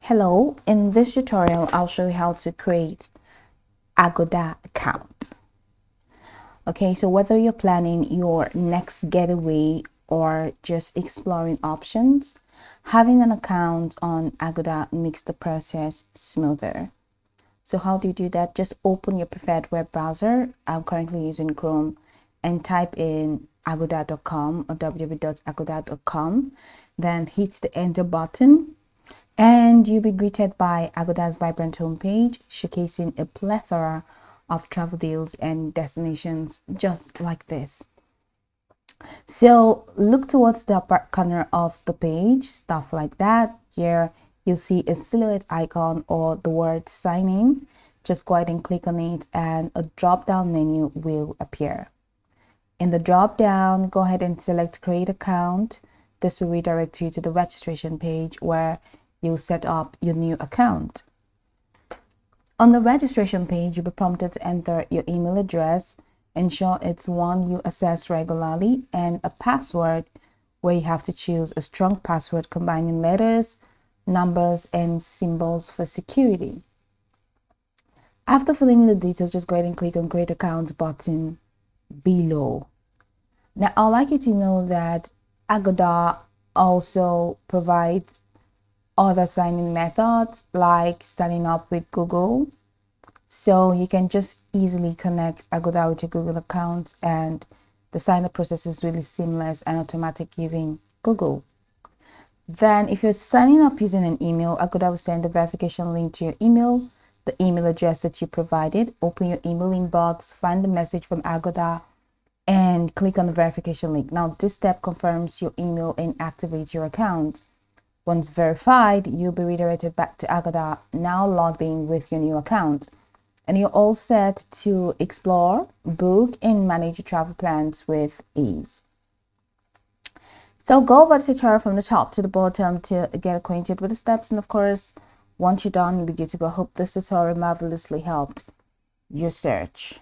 Hello, in this tutorial, I'll show you how to create Agoda account. Okay, so whether you're planning your next getaway or just exploring options, having an account on Agoda makes the process smoother. So how do you do that? Just open your preferred web browser. I'm currently using Chrome and type in agoda.com or www.agoda.com. Then hit the enter button. And you'll be greeted by Agoda's vibrant homepage, showcasing a plethora of travel deals and destinations just like this. So look towards the upper corner of the page, stuff like that. Here you'll see a silhouette icon or the word sign in. Just go ahead and click on it and a drop down menu will appear. In the drop down, go ahead and select create account. This will redirect you to the registration page where you'll set up your new account. On the registration page, you'll be prompted to enter your email address, ensure it's one you access regularly, and a password where you have to choose a strong password combining letters, numbers, and symbols for security. After filling in the details, just go ahead and click on create account button below. Now, I'd like you to know that Agoda also provides other signing methods like signing up with Google. So you can just easily connect Agoda with your Google account, and the sign up process is really seamless and automatic using Google. Then if you're signing up using an email, Agoda will send the verification link to your email, the email address that you provided. Open your email inbox, find the message from Agoda, and click on the verification link. Now this step confirms your email and activates your account. Once verified, you'll be redirected back to Agoda, now logged in with your new account. And you're all set to explore, book, and manage your travel plans with ease. So go over the tutorial from the top to the bottom to get acquainted with the steps. And of course, once you're done, you'll be good to go. I hope this tutorial marvelously helped your search.